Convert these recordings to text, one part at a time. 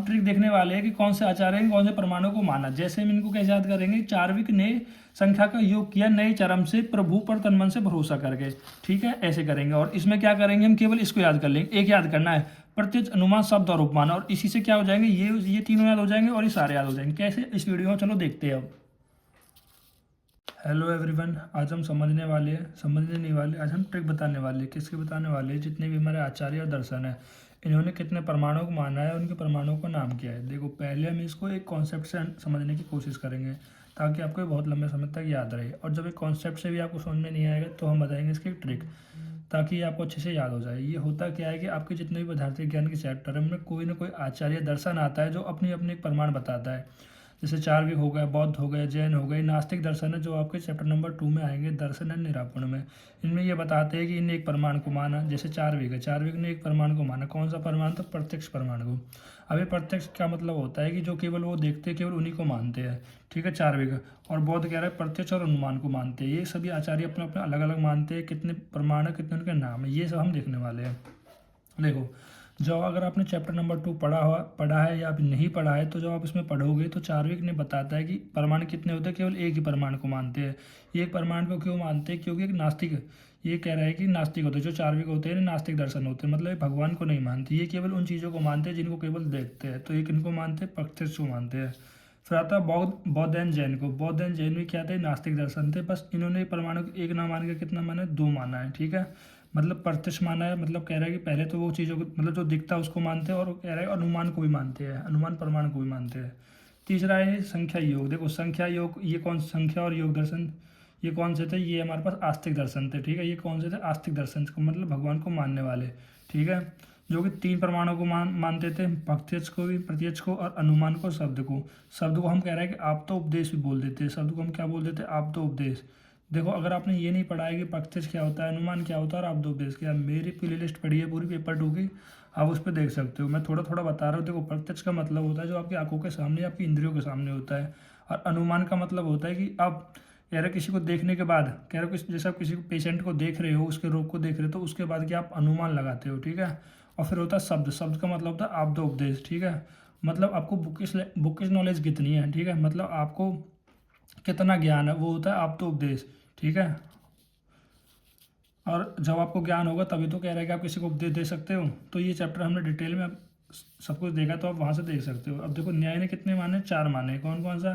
Trick देखने वाले हैं कि कौन से आचार्य ने कौन से प्रमाणों को माना। जैसे हम इनको कैसे याद करेंगे, चार्विक ने संख्या का योग किया नए चरम से प्रभु पर तन मन से भरोसा करके, ठीक है, ऐसे करेंगे। और इसमें क्या करेंगे, हम केवल इसको याद कर लेंगे, एक याद करना है, प्रत्यक्ष, अनुमान, शब्द और उपमान, और इसी से क्या हो जाएंगे, ये तीनों याद हो जाएंगे और ये सारे याद हो जाएंगे। कैसे, इस वीडियो में चलो देखते हैं अब। हेलो एवरीवन, आज हम समझने नहीं वाले, आज हम ट्रिक बताने वाले हैं। किसके बताने वाले हैं, जितने भी हमारे आचार्य और दर्शन है, इन्होंने कितने प्रमाणों को माना है, उनके प्रमाणों का नाम क्या है। देखो, पहले हम इसको एक कॉन्सेप्ट से समझने की कोशिश करेंगे ताकि आपको बहुत लंबे समय तक याद रहे। और जब एक कॉन्सेप्ट से भी आपको समझ में नहीं आएगा तो हम बताएंगे इसकी ट्रिक, ताकि आपको अच्छे से याद हो जाए। ये होता क्या है कि आपके जितने भी पदार्थिक ज्ञान के चैप्टर है, उनमें कोई ना कोई आचार्य दर्शन आता है जो अपनी अपनी एक प्रमाण बताता है। जैसे चार्विक हो गए, बौद्ध हो गए, जैन हो गए, नास्तिक दर्शन है जो आपके चैप्टर नंबर 2 में आएंगे, दर्शन एंड निरापण में। इनमें ये बताते हैं कि इन्हें एक प्रमाण को माना। जैसे चार्विक है, चार्विक ने एक प्रमाण को माना। कौन सा प्रमाण? तो प्रत्यक्ष प्रमाण को। अब ये प्रत्यक्ष क्या मतलब होता है कि जो केवल वो देखते हैं, केवल उन्हीं को मानते हैं, ठीक है, चार्विक। और बौद्ध कह रहा है प्रत्यक्ष और अनुमान को मानते हैं। ये सभी आचार्य अपने अपने अलग अलग मानते हैं। कितने प्रमाण है, कितने उनके नाम है, ये सब हम देखने वाले हैं। देखो, जो अगर आपने चैप्टर नंबर 2 पढ़ा है या नहीं पढ़ा है, तो जब आप इसमें पढ़ोगे तो चार्विक ने बताता है कि प्रमाण कितने होते हैं, केवल एक ही प्रमाण को मानते हैं। ये प्रमाण को क्यों मानते हैं? क्योंकि एक नास्तिक ये कह रहा है कि नास्तिक होते हैं, जो चार्विक होते हैं नास्तिक दर्शन होते हैं, मतलब ये भगवान को नहीं मानते, ये केवल उन चीज़ों को मानते हैं जिनको केवल देखते हैं। तो एक इनको मानते हैं, प्रत्यक्ष को मानते हैं। फिर आता है बौद्ध एंड जैन को। बौद्ध एंड जैन भी क्या थे? नास्तिक दर्शन थे। बस इन्होंने प्रमाणों को एक ना मान के कितना माना है? 2 माना है, ठीक है। मतलब प्रत्यक्ष माना है, मतलब कह रहा है कि पहले तो वो चीज़ों को, मतलब जो दिखता है उसको मानते हैं, और कह रहा है अनुमान को भी मानते हैं, अनुमान प्रमाण को भी मानते हैं। तीसरा है संख्या योग। देखो, संख्या योग, ये कौन, संख्या और योग दर्शन, ये कौन से थे? ये हमारे पास आस्तिक दर्शन थे, ठीक है। ये कौन से थे? आस्तिक दर्शन को, मतलब भगवान को मानने वाले, ठीक है, जो कि 3 प्रमाणों को मानते थे, प्रत्यक्ष को भी, प्रत्यक्ष को, और अनुमान को, शब्द को। शब्द को हम कह रहे हैं कि आप तो उपदेश भी बोल देते हैं। शब्द को हम क्या बोल देते हैं? आप तो उपदेश। देखो, अगर आपने ये नहीं पढ़ा है कि प्रत्यक्ष क्या होता है, अनुमान क्या होता है और आप दो उपदेश क्या, मेरी प्ले लिस्ट पढ़ी है पूरी पेपर 2 की, आप उस पर देख सकते हो। मैं थोड़ा थोड़ा बता रहा हूँ। देखो, प्रत्यक्ष का मतलब होता है जो आपकी आंखों के सामने, आपकी इंद्रियों के सामने होता है। और अनुमान का मतलब होता है कि आप कह रहे किसी को देखने के बाद, कह रहे हो जैसे आप किसी पेशेंट को देख रहे हो, उसके रोग को देख रहे हो, तो उसके बाद क्या आप अनुमान लगाते हो, ठीक है। और फिर होता है शब्द। शब्द का मतलब होता है आप दो उपदेश, ठीक है। मतलब आपको बुकिश नॉलेज कितनी है, ठीक है, मतलब आपको कितना ज्ञान है, वो होता है आप तो उपदेश, ठीक है। और जब आपको ज्ञान होगा तभी तो कह रहा है कि आप किसी को उपदेश दे सकते हो। तो ये चैप्टर हमने डिटेल में अब सब कुछ देखा, तो आप वहाँ से देख सकते हो। अब देखो, न्याय ने कितने माने? 4 माने। कौन कौन सा?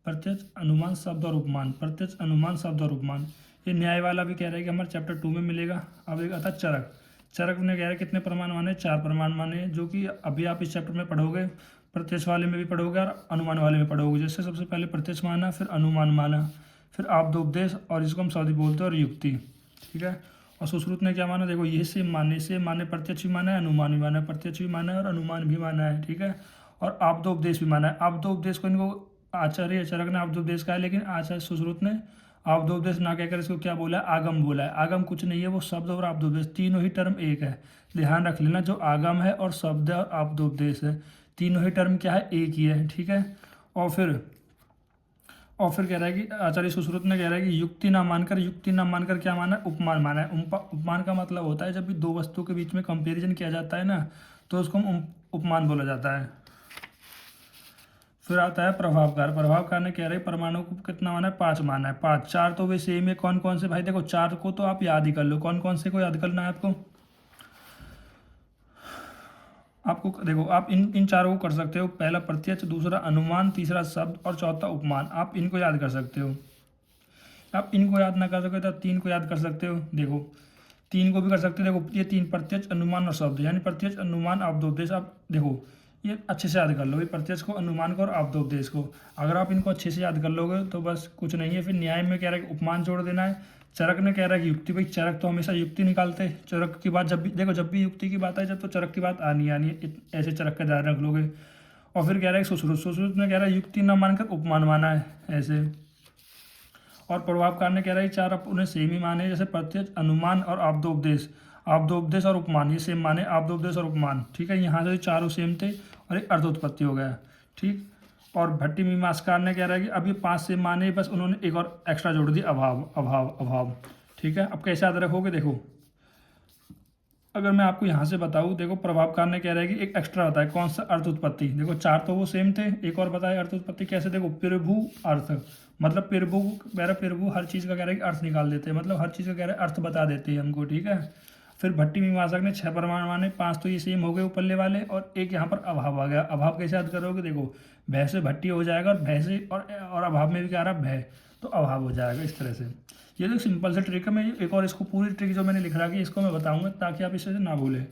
प्रत्यक्ष, अनुमान, शब्द और उपमान। प्रत्यक्ष, अनुमान, शब्द और उपमान। ये न्याय वाला भी कह रहा है कि हमारे चैप्टर 2 में मिलेगा। अब एक आता चरक। चरक ने कह रहा है कितने प्रमाण माने? 4 प्रमाण माने, जो कि अभी आप इस चैप्टर में पढ़ोगे, प्रत्यक्ष वाले में भी पढ़ोगे और अनुमान वाले में पढ़ोगे। जैसे सबसे पहले प्रत्यक्ष माना, फिर अनुमान माना, फिर आप दो उपदेश, और इसको हम शब्द बोलते हैं, और युक्ति, ठीक है। और सुश्रुत ने क्या माना? देखो, ये से माने प्रत्यक्ष भी माना है, अनुमान भी माना है, प्रत्यक्ष भी माना है और अनुमान भी माना है, ठीक है। और आप दो उपदेश भी माना है। आप दो उपदेश को इनको आचार्य चरक ने आप दो उपदेश कहा है, लेकिन आचार्य सुश्रुत ने आप दो उपदेश ना कहकर इसको क्या बोला है? आगम बोला है। आगम कुछ नहीं है, वो शब्द और आप दो उपदेश, तीनों ही टर्म एक है। ध्यान रख लेना, जो आगम है और शब्द है और आप दो उपदेश है, तीनों ही टर्म क्या है? एक ही है, ठीक है। और फिर कह रहा है कि आचार्य सुश्रुत ने कह रहा है कि युक्ति ना मानकर क्या माना है? उपमान माना है। उपमान का मतलब होता है जब भी दो वस्तुओं के बीच में कंपैरिजन किया जाता है ना, तो उसको हम उपमान बोला जाता है। फिर आता है प्रभावकार। प्रभावकार ने कह रहे परमाणु को कितना माना है? 5 माना है। 5, 4 तो वे सेम है। कौन कौन से भाई? देखो, 4 को तो आप याद ही कर लो। कौन कौन से को याद करना है आपको? देखो, आप इन चारों को कर सकते हो। पहला प्रत्यक्ष, दूसरा अनुमान, तीसरा शब्द और चौथा उपमान। आप इनको याद कर सकते हो। आप इनको याद ना कर सके तो 3 को याद कर सकते हो। देखो, 3 को भी कर सकते हो। देखो, ये 3 प्रत्यक्ष, अनुमान और शब्द, यानी प्रत्यक्ष, अनुमान, आपदोपदेश। आप देखो, ये अच्छे से याद कर लो, ये प्रत्यक्ष को, अनुमान को और आपदोपदेश को। अगर आप इनको अच्छे से याद कर लोगे तो बस कुछ नहीं है। फिर न्याय में कह रहा है कि उपमान जोड़ देना है। चरक ने कह रहा है कि युक्ति। भाई, चरक तो हमेशा युक्ति निकालते हैं। चरक की बात जब भी देखो, जब भी युक्ति की बात आए, जब तो चरक की बात आनी है। ऐसे चरक का ध्यान रख लोगे। और फिर कह रहा है सुश्रुत ने कह रहा है युक्ति न मानकर उपमान माना है, ऐसे। और प्रभावकार ने कह रहा है 4 आप उन्हें सेम ही माने, जैसे प्रत्यक्ष, अनुमान और आपदोपदेश और उपमान, ये सेम माने, आपदोपदेश और उपमान, ठीक है। यहाँ से चारों सेम थे और एक अर्धोत्पत्ति हो गया, ठीक। और भट्टी मीमांसकार ने कह रहा है कि अब ये 5 सेम माने, बस उन्होंने एक और एक्स्ट्रा जोड़ दिया, अभाव, ठीक है। अब कैसे याद रखोगे? देखो, अगर मैं आपको यहाँ से बताऊँ, देखो प्रभावकार ने कह रहा है कि एक एक्स्ट्रा होता है, कौन सा, अर्थ उत्पत्ति। देखो चार तो वो सेम थे, एक और बताए अर्थ उत्पत्ति कैसे। देखो प्रभु अर्थ, मतलब प्रभु मेरा प्रभु हर चीज़ का कह रहा है कि अर्थ निकाल देते हैं, मतलब हर चीज़ का कह रहा है अर्थ बता देते हैं हमको, ठीक है। फिर भट्टी मीमांसक ने 6 प्रमाण माने, 5 तो ये सेम हो गए ऊपरले वाले, और एक यहाँ पर अभाव आ गया। अभाव कैसे याद करोगे, देखो भय से भट्टी हो जाएगा, और भय से और अभाव में भी क्या आ रहा भय, तो अभाव हो जाएगा इस तरह से। ये तो सिंपल सा ट्रिक है। मैं एक और इसको पूरी ट्रिक जो मैंने लिख रखी है इसको मैं बताऊंगा ताकि आप इसे ना भूलें।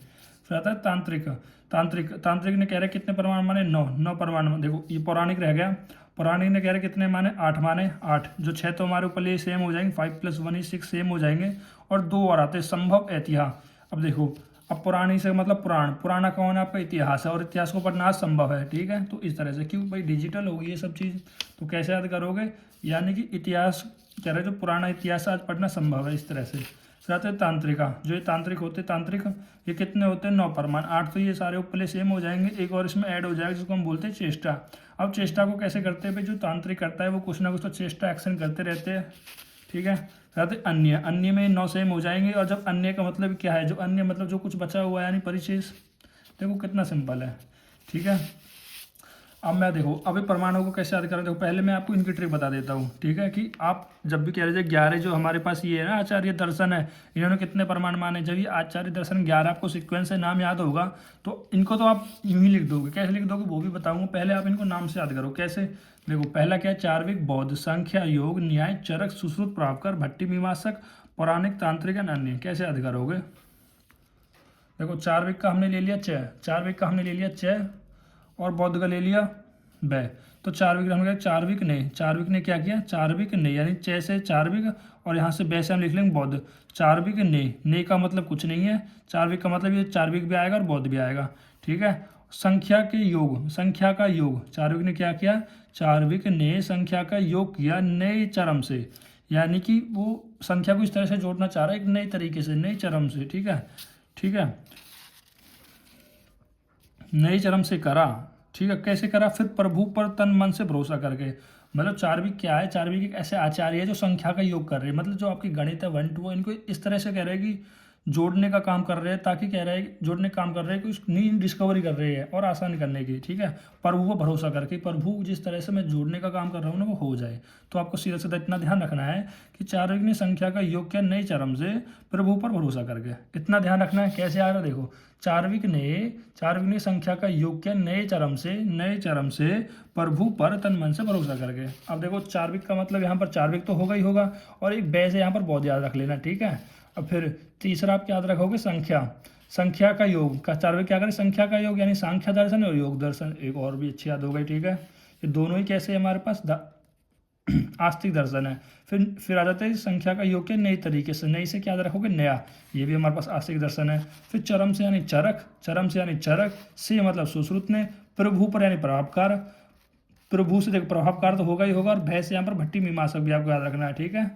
फिर आता है तांत्रिक। तांत्रिक ने कह रहे कितने प्रमाण माने, 9 प्रमाण। देखो ये पौराणिक रह गया। पौराणिक ने कह रहे कितने माने, 8 माने, 8 जो 6 तो हमारे ऊपर ये सेम हो जाएंगे, 5 + 1 = 6 सेम हो जाएंगे, और 2 और आते हैं संभव ऐतिहास। अब देखो, अब पुरानी से मतलब पुराना कौन है आपका, इतिहास है, और इतिहास को पढ़ना संभव है, ठीक है। तो इस तरह से, क्यों भाई डिजिटल होगी ये सब चीज़, तो कैसे याद करोगे, यानी कि इतिहास कह रहे जो पुराना इतिहास आज पढ़ना संभव है, इस तरह से। फिर आते हैं तांत्रिका। जो ये तांत्रिक होते हैं, तांत्रिक ये कितने होते हैं, 9 प्रमाण। 8 तो ये सारे ऊपर सेम हो जाएंगे, एक और इसमें ऐड हो जाएगा जिसको हम बोलते हैं चेष्टा। अब चेष्टा को कैसे करते हैं भाई, जो तांत्रिक करता है वो कुछ ना कुछ तो चेष्टा एक्शन करते रहते हैं, ठीक है। फिर अन्य में 9 सेम हो जाएंगे, और जब अन्य का मतलब क्या है, जो अन्य मतलब जो कुछ बचा हुआ है यानी परिशेष। देखो कितना सिंपल है, ठीक है। अब मैं देखो अभी परमाणु को कैसे याद करें, देखो पहले मैं आपको इनकी ट्रिक बता देता हूँ, ठीक है। कि आप जब भी कह रहे थे 11 जो हमारे पास ये है ना आचार्य दर्शन है, इन्होंने कितने प्रमाण माने, जब ये आचार्य दर्शन 11 आपको सीक्वेंस से नाम याद होगा तो इनको तो आप यूं ही लिख दोगे। कैसे लिख दोगे वो भी बताऊंगा, पहले आप इनको नाम से याद करो। कैसे, देखो पहला क्या है, चार्विक, बौद्ध, संख्या, योग, न्याय, चरक, सुश्रुत, प्रभावकर, भट्टी मीमांसक, पौराणिक, तांत्रिक, अन्य। कैसे याद करोगे, देखो चार्विक का हमने ले लिया चय, और बौद्ध का ले लिया बै। तो चार्विक हमने कहा चार्विक ने क्या किया, चार्विक ने यानी च से चार्विक, और यहाँ से बै से हम लिख लेंगे बौद्ध। चार्विक ने का मतलब कुछ नहीं है, चार्विक का मतलब ये चार्विक भी आएगा और बौद्ध भी आएगा, ठीक है। संख्या का योग, चार्विक ने क्या किया, चार्विक ने संख्या का योग किया नए चरम से, यानी कि वो संख्या को इस तरह से जोड़ना चाह रहा है एक नए तरीके से, नए चरम से, ठीक है, नए चरम से करा, ठीक है। कैसे करा, फिर प्रभु पर तन मन से भरोसा करके। मतलब चार्विक क्या है, चार्विक एक ऐसे आचार्य है जो संख्या का योग कर रहे हैं, मतलब जो आपकी गणित है 1 2 इनको इस तरह से कह रहे हैं कि जोड़ने का काम कर रहे हैं, ताकि कह रहे हैं जोड़ने का काम कर रहे हैं कि नई डिस्कवरी कर रहे हैं और आसान करने की, ठीक है। प्रभु को भरोसा करके, प्रभु जिस तरह से मैं जोड़ने का काम कर रहा हूँ ना वो हो जाए। तो आपको सीधा सीधा इतना ध्यान रखना है कि चार्विक ने संख्या का योग किया नए चरम से प्रभु पर भरोसा करके, इतना ध्यान रखना है। कैसे आ रहा, देखो चार्विक ने संख्या का योग किया नए चरम से प्रभु पर तन मन से भरोसा करके। अब देखो चार्विक का मतलब यहाँ पर चार्विक तो होगा ही होगा, और एक बै से यहाँ पर बहुत याद रख लेना, ठीक है। अब फिर तीसरा आप याद रखोगे संख्या का योग का, चार्विक क्या करें, संख्या का योग यानी सांख्य दर्शन और योग दर्शन, एक और भी अच्छी याद हो गई, ठीक है। ये दोनों ही कैसे हमारे पास आस्तिक दर्शन है। फिर आ जाते हैं संख्या का योग के नए तरीके से, नई से क्या याद रखोगे, नया, ये भी हमारे पास आस्तिक दर्शन है। फिर चरम से यानी चरक, से मतलब सुश्रुत ने, प्रभु पर यानी प्रभावकार, प्रभु से देखो प्रभावकार तो होगा ही होगा, और भय से यहाँ पर भट्टी मीमांसक भी आपको याद रखना है, ठीक है।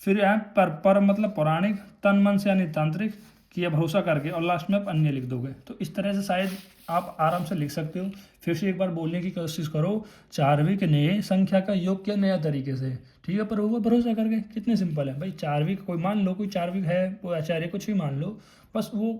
फिर यहाँ पर मतलब पौराणिक, तन मन से यानी तांत्रिक, किया भरोसा करके, और लास्ट में आप अन्य लिख दोगे। तो इस तरह से शायद आप आराम से लिख सकते हो। फिर से एक बार बोलने की कोशिश करो, चार्विक ने संख्या का योग किया नया तरीके से, ठीक है, पर वो भरोसा करके। कितने सिंपल है भाई, चार्विक कोई मान लो, कोई चार्विक है, कोई आचार्य, कुछ भी मान लो, बस वो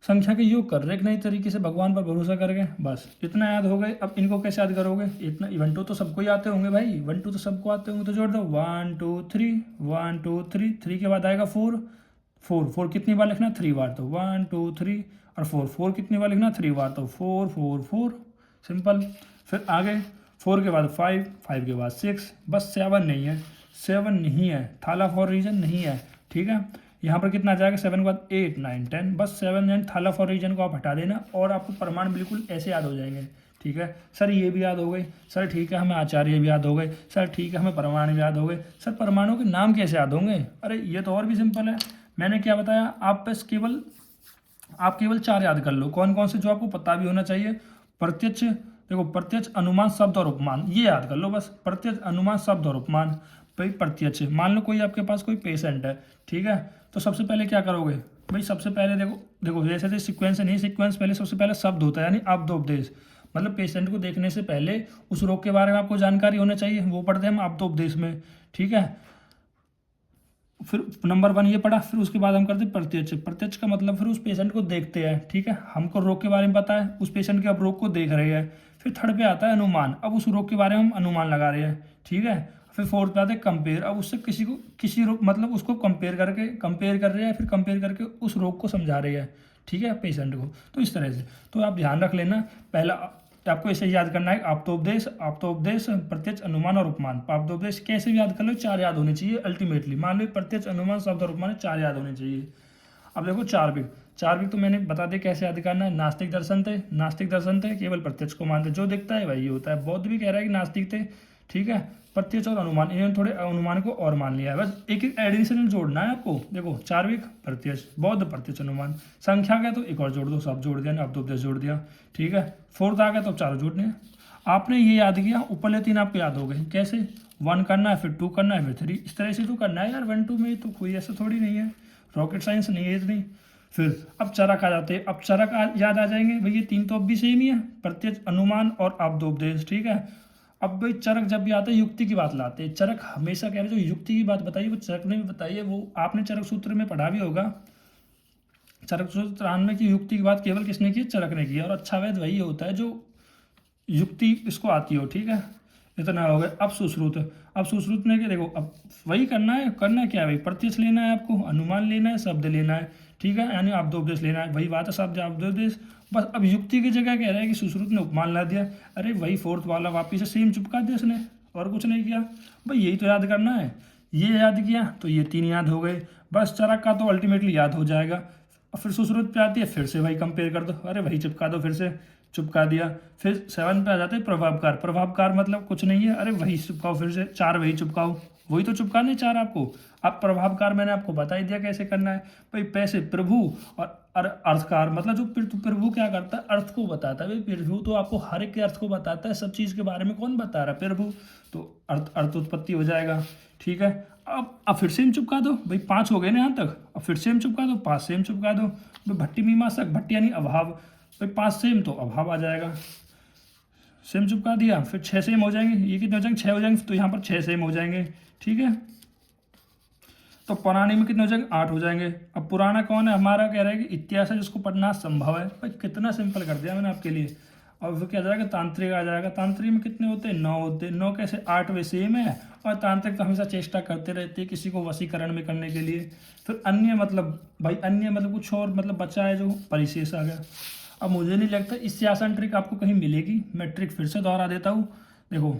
संख्या के योग कर रहे एक नई तरीके से भगवान पर भरोसा करके, बस इतना याद हो गए। अब इनको कैसे याद करोगे, इतना 1 2 तो सबको ही आते होंगे भाई, 1 2 तो सबको आते होंगे, तो जोड़ दो 1 2 3 1 2 3, 3 के बाद आएगा 4 कितनी बार लिखना, 3 बार, तो 1 2 3, और 4 कितनी बार लिखना, 3 बार, तो 4 4 4, सिंपल। फिर आगे 4 के बाद 5 के बाद 6, बस 7 नहीं है, थाला फॉर रीजन नहीं है, ठीक है। यहाँ पर कितना आ जाएगा, 7 के बाद 8 9 10, बस 7 एंड थाला फॉर रीजन को आप हटा देना, और आपको प्रमाण बिल्कुल ऐसे याद हो जाएंगे, ठीक है। सर ये भी याद हो गई, सर ठीक है हमें आचार्य भी याद हो गए, सर ठीक है हमें प्रमाण भी याद हो गए, सर परमाणु के नाम कैसे याद होंगे, अरे ये तो और भी सिंपल है। मैंने क्या बताया, आप केवल 4 याद कर लो, कौन कौन से, जो आपको पता भी होना चाहिए। प्रत्यक्ष, देखो प्रत्यक्ष, अनुमान, शब्द और उपमान, ये याद कर लो बस। प्रत्यक्ष, अनुमान, शब्द और उपमान। भाई प्रत्यक्ष, मान लो कोई आपके पास कोई पेशेंट है, ठीक है, तो सबसे पहले क्या करोगे भाई, सबसे पहले देखो जैसे सीक्वेंस नहीं, सीक्वेंस पहले सबसे पहले शब्द होता है, यानी अब्दोपदेश, मतलब पेशेंट को देखने से पहले उस रोग के बारे में आपको जानकारी होना चाहिए, वो पढ़ते हैं हम अब्दोपदेश में, ठीक है। फिर नंबर 1 ये पढ़ा, फिर उसके बाद हम करते प्रत्यक्ष। प्रत्यक्ष का मतलब फिर उस पेशेंट को देखते हैं, ठीक है, हमको रोग के बारे में पता है, उस पेशेंट के अब रोग को देख रहे हैं। फिर थर्ड पे आता है अनुमान, अब उस रोग के बारे में हम अनुमान लगा रहे हैं, ठीक है। फिर फोर्थ पे आता है कंपेयर, अब उससे किसी रोग मतलब उसको कंपेयर कर रहे हैं, फिर कंपेयर करके उस रोग को समझा रहे हैं, ठीक है, पेशेंट को। तो इस तरह से तो आप ध्यान रख लेना। पहला आपको ऐसे याद करना है, आप्तोपदेश, प्रत्यक्ष, अनुमान और उपमान। आप्तोपदेश कैसे भी याद कर लो, 4 याद होने चाहिए अल्टीमेटली। मान लो प्रत्यक्ष, अनुमान, शब्द और उपमान 4 याद होने चाहिए। अब देखो चार्विक तो मैंने बता दिया कैसे याद करना है। नास्तिक दर्शन थे केवल प्रत्यक्ष को मानते, जो दिखता है वही होता है। बौद्ध भी कह रहा है कि नास्तिक थे, ठीक है। प्रत्यक्ष और अनुमान, इन्होंने थोड़े अनुमान को और मान लिया है, बस एक एक एडिशनल जोड़ना है आपको। देखो चार्विक प्रत्यक्ष, बौद्ध प्रत्यक्ष, अनुमान। संख्या का तो एक और जोड़ दो, सब जोड़ दिया ना, अब तो उपदेश जोड़ दिया, ठीक है। फोर्थ आ गया तो 4 जोड़ने हैं। आपने ये याद किया, ऊपर 3 आपको याद हो गए। कैसे? 1 करना है, फिर 2 करना है, फिर 3, इस तरह से तो करना है यार। 1 2 में तो कोई ऐसा थोड़ी नहीं है, रॉकेट साइंस नहीं है इतनी। फिर अब चरक आ जाते हैं, अब चरक याद आ जाएंगे भाई, ये 3 तो अब भी सेम ही है, प्रत्यक्ष, अनुमान और आप्तोपदेश, ठीक है। अब भाई चरक जब भी आता है युक्ति की बात लाते हैं। चरक हमेशा कह रहे जो युक्ति की बात बताइए, वो चरक ने भी बताई है, वो आपने चरक सूत्र में पढ़ा भी होगा। चरक सूत्र 93 की युक्ति की बात केवल किसने की? चरक ने की। और अच्छा वैध वही होता है जो युक्ति इसको आती हो, ठीक है। इतना हो गया। अब सुश्रुत ने क्या, देखो अब वही करना क्या है भाई, प्रत्यक्ष लेना है आपको, अनुमान लेना है, शब्द लेना है, ठीक है, यानी आप्तोपदेश लेना है। वही बात है, शब्द आप्तोपदेश। बस अब युक्ति की जगह कह रहा है कि सुश्रुत ने उपमान ला दिया। अरे वही फोर्थ वाला वापिस से सेम चिपका दिया उसने, और कुछ नहीं किया भाई, यही तो याद करना है। ये याद किया तो ये 3 याद हो गए, बस चरक का तो अल्टीमेटली याद हो जाएगा। और फिर सुश्रुत पे आती है, फिर से वही कंपेयर कर दो, अरे वही चिपका दो, फिर से चिपका दिया। फिर 7 पे आ जाते हैं प्रभावकार मतलब कुछ नहीं है, अरे वही चिपकाओ, फिर से 4 वही चिपकाओ, वही तो चिपकाने 4 आपको। अब प्रभावकार मैंने आपको बता ही दिया कैसे करना है भाई। पैसे प्रभु और अर्थकार मतलब जो प्रभु क्या करता है, अर्थ को बताता है भाई। प्रभु तो आपको हर एक के अर्थ को बताता है, सब चीज़ के बारे में कौन बता रहा है? प्रभु। तो अर्थ उत्पत्ति हो जाएगा, ठीक है। अब फिर सेम चिपका दो भाई, 5 हो गए ना यहाँ तक। अब फिर सेम चिपका दो, 5 सेम चिपका दो भाई। भट्टी मीमांसक, भट्टी यानी अभाव भाई, 5 सेम तो अभाव आ जाएगा, सेम चिपका दिया। फिर 6 सेम हो जाएंगे, ये कितने हो जाएंगे? 6 हो जाएंगे, तो यहाँ पर 6 सेम हो जाएंगे, ठीक है। तो पुराने में कितने हो जाएंगे? 8 हो जाएंगे। अब पुराना कौन है हमारा? कह रहा है कि इतिहास है जिसको पढ़ना संभव है भाई। कितना सिंपल कर दिया मैंने आपके लिए। अब फिर क्या जाएगा? तांत्रिक आ जाएगा। तांत्रिक में कितने होते हैं? 9 होते हैं। 9 कैसे? 8 वे सेम है। और तांत्रिक तो हमेशा चेष्टा करते रहते हैं किसी को वशीकरण में करने के लिए। फिर अन्य मतलब भाई, अन्य मतलब कुछ और मतलब बचा है जो परिशेष आ गया। अब मुझे नहीं लगता इससे आसान ट्रिक आपको कहीं मिलेगी। मैं ट्रिक फिर से दोहरा देता हूँ। देखो